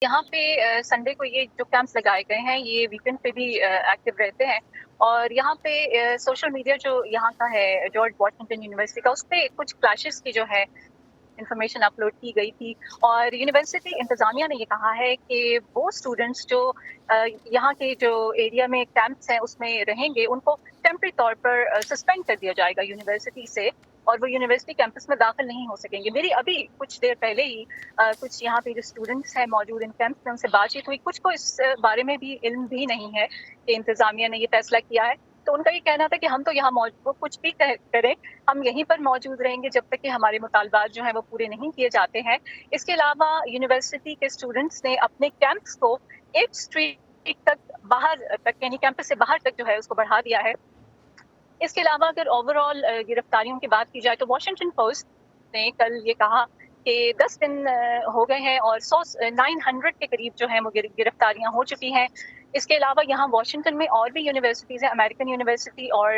یہاں پہ سنڈے کو یہ جو کیمپس لگائے گئے ہیں یہ ویکینڈ پہ بھی ایکٹیو رہتے ہیں، اور یہاں پہ سوشل میڈیا جو یہاں کا ہے جارج واشنگٹن یونیورسٹی کا، اس پہ کچھ کلاشز کی جو ہے انفارمیشن اپلوڈ کی گئی تھی، اور یونیورسٹی انتظامیہ نے یہ کہا ہے کہ وہ اسٹوڈنٹس جو یہاں کے جو ایریا میں کیمپس ہیں اس میں رہیں گے ان کو ٹیمپری طور پر سسپینڈ کر دیا جائے گا یونیورسٹی سے، اور وہ یونیورسٹی کیمپس میں داخل نہیں ہو سکیں گے۔ میری ابھی کچھ دیر پہلے ہی کچھ یہاں پہ جو اسٹوڈنٹس ہیں موجود ان کیمپس میں ان سے بات چیت ہوئی، کچھ کو اس بارے میں بھی علم بھی نہیں ہے کہ انتظامیہ نے یہ فیصلہ کیا ہے، تو ان کا یہ کہنا تھا کہ ہم تو یہاں وہ کچھ بھی کریں، ہم یہیں پر موجود رہیں گے جب تک کہ ہمارے مطالبات جو ہیں وہ پورے نہیں کیے جاتے ہیں۔ اس کے علاوہ یونیورسٹی کے اسٹوڈنٹس نے اپنے کیمپس کو 8 اسٹریٹ تک باہر تک، یعنی کیمپس سے باہر تک جو ہے اس کو بڑھا دیا ہے۔ اس کے علاوہ اگر اوور آل گرفتاریوں کی بات کی جائے تو واشنگٹن پوسٹ نے کل یہ کہا کہ 10 دن ہو گئے ہیں اور 900 کے قریب جو ہیں وہ گرفتاریاں ہو چکی ہیں۔ اس کے علاوہ یہاں واشنگٹن میں اور بھی یونیورسٹیز ہیں، امریکن یونیورسٹی اور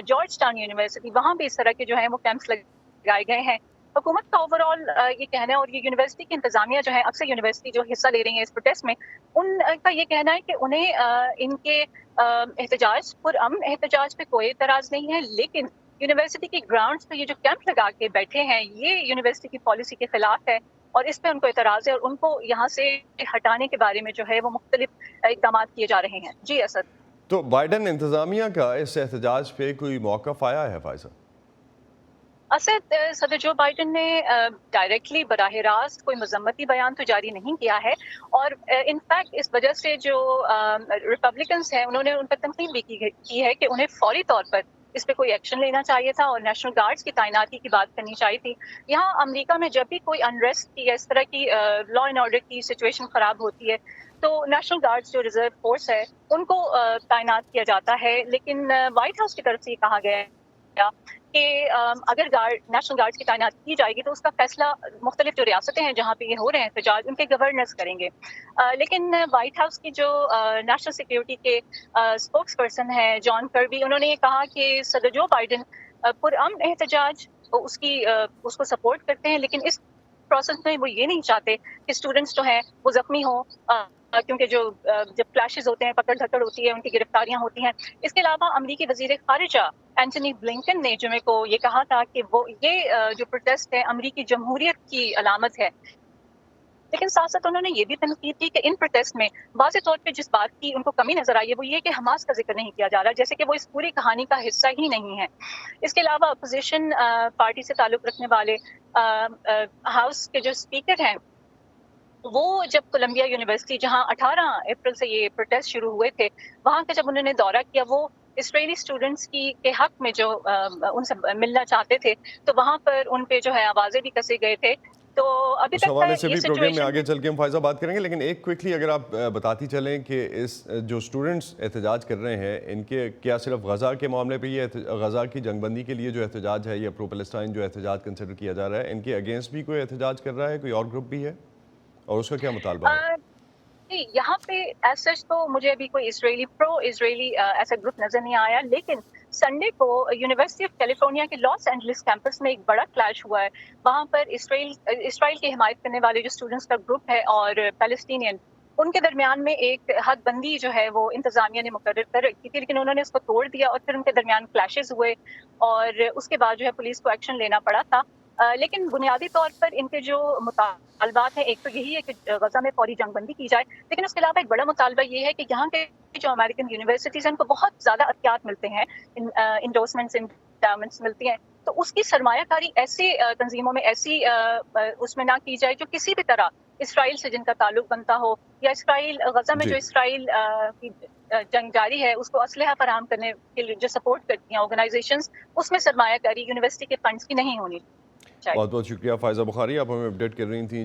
جارج ٹاؤن یونیورسٹی، وہاں بھی اس طرح کے جو ہیں وہ کیمپس لگائے گئے ہیں۔ حکومت کا اوور آل یہ کہنا ہے، اور یہ یونیورسٹی کی انتظامیہ جو ہے، اکثر یونیورسٹی جو حصہ لے رہی ہیں اس پروٹیسٹ میں، ان کا یہ کہنا ہے کہ انہیں ان کے احتجاج پرامن احتجاج پہ کوئی اعتراض نہیں ہے، لیکن یونیورسٹی کی گراؤنڈز پہ یہ جو کیمپ لگا کے بیٹھے ہیں یہ یونیورسٹی کی پالیسی کے خلاف ہے، اور اس پہ ان کو اعتراض ہے، اور ان کو یہاں سے ہٹانے کے بارے میں جو ہے وہ مختلف اقدامات کیے جا رہے ہیں۔ جی اسد۔ تو بائیڈن انتظامیہ کا اس احتجاج پہ کوئی موقف آیا ہے فائزہ؟ اسد، صدر جو بائیڈن نے ڈائریکٹلی براہ راست کوئی مذمتی بیان تو جاری نہیں کیا ہے، اور انفیکٹ اس وجہ سے جو ریپبلکنز ہیں انہوں نے ان پر تنقید بھی کی ہے کہ انہیں فوری طور پر اس پہ کوئی ایکشن لینا چاہیے تھا اور نیشنل گارڈز کی تعیناتی کی بات کرنی چاہیے تھی۔ یہاں امریکہ میں جب بھی کوئی انریسٹ کی یا اس طرح کی لا اینڈ آرڈر کی سچویشن خراب ہوتی ہے تو نیشنل گارڈز جو ریزرو فورس ہے ان کو تعینات کیا جاتا ہے، لیکن وائٹ ہاؤس کی طرف سے یہ کہا گیا کہ اگر نیشنل گارڈز کی تعیناتی کی جائے گی تو اس کا فیصلہ مختلف جو ریاستیں ہیں جہاں پہ یہ ہو رہے ہیں احتجاج ان کے گورنرز کریں گے، لیکن وائٹ ہاؤس کی جو نیشنل سیکیورٹی کے اسپوکس پرسن ہے جان کربی، انہوں نے یہ کہا کہ صدر جو بائیڈن پرامن احتجاج اس کو سپورٹ کرتے ہیں، لیکن اس پروسیس میں وہ یہ نہیں چاہتے کہ اسٹوڈنٹس جو ہیں وہ زخمی ہوں، کیونکہ جب کلیشز ہوتے ہیں، پکڑ دھکڑ ہوتی ہے، ان کی گرفتاریاں ہوتی ہیں۔ اس کے علاوہ امریکی وزیر خارجہ اینٹونی بلنکن نے جمعے کو یہ کہا تھا کہ وہ یہ جو پروٹیسٹ ہے امریکی جمہوریت کی علامت ہے، لیکن ساتھ ساتھ انہوں نے یہ بھی تنقید کی کہ ان پروٹیسٹ میں واضح طور پہ جس بات کی ان کو کمی نظر آئی ہے وہ یہ کہ حماس کا ذکر نہیں کیا جا رہا، جیسے کہ وہ اس پوری کہانی کا حصہ ہی نہیں ہے۔ اس کے علاوہ اپوزیشن پارٹی سے تعلق رکھنے والے ہاؤس کے جو اسپیکر ہیں وہ جب کولمبیا یونیورسٹی جہاں 18 اپریل سے یہ پروٹیسٹ شروع ہوئے تھے وہاں کا جب انہوں نے دورہ کیا، وہ اسرائیلی اسٹوڈنٹس کے حق میں جو ان سے ملنا چاہتے تھے تو وہاں پر ان پہ جو ہے آوازیں بھی کسے گئے تھے، تو ابھی اس تک حوالے سے یہ بھی پروگرام میں سچویشن۔ آگے چل کے ہم فائزہ بات کریں گے، لیکن ایک کوئکلی اگر آپ بتاتی چلیں کہ اس جو اسٹوڈنٹس احتجاج کر رہے ہیں ان کے کیا صرف غزہ کے معاملے پہ یہ غزہ کی جنگ بندی کے لیے جو احتجاج ہے یا پرو پیلسٹائن جو احتجاج کنسیڈر کیا جا رہا ہے، ان کے اگینسٹ بھی کوئی احتجاج کر رہا ہے، کوئی اور گروپ بھی ہے اور اس کا کیا مطالبہ ہے؟ یہاں پہ ایز سچ تو مجھے ابھی کوئی پرو اسرائیلی ایسا گروپ نظر نہیں آیا، لیکن سنڈے کو یونیورسٹی آف کیلیفورنیا کے لاس اینجلس کیمپس میں ایک بڑا کلیش ہوا ہے۔ وہاں پر اسرائیل کی حمایت کرنے والے جو اسٹوڈنٹس کا گروپ ہے اور پیلسٹینین، ان کے درمیان میں ایک حد بندی جو ہے وہ انتظامیہ نے مقرر کر رکھی تھی، لیکن انہوں نے اس کو توڑ دیا اور پھر ان کے درمیان کلیشز ہوئے اور اس کے بعد جو ہے پولیس کو ایکشن لینا پڑا تھا۔ لیکن بنیادی طور پر ان کے جو مطالبات ہیں، ایک تو یہی ہے کہ غزہ میں فوری جنگ بندی کی جائے، لیکن اس کے علاوہ ایک بڑا مطالبہ یہ ہے کہ یہاں کے جو امریکن یونیورسٹیز ہیں ان کو بہت زیادہ عطیات ملتے ہیں، انڈورسمنٹس، انڈاؤمنٹس ملتی ہیں، تو اس کی سرمایہ کاری ایسی تنظیموں میں ایسی اس میں نہ کی جائے جو کسی بھی طرح اسرائیل سے جن کا تعلق بنتا ہو، یا اسرائیل غزہ میں جو جی اسرائیل کی جنگ جاری ہے اس کو اسلحہ فراہم کرنے کے لیے جو سپورٹ کرتی ہیں آرگنائزیشنز، اس میں سرمایہ کاری یونیورسٹی کے فنڈز کی نہیں ہونی چاہیے۔ بہت بہت شکریہ فائزہ بخاری، آپ ہمیں اپڈیٹ کر رہی تھیں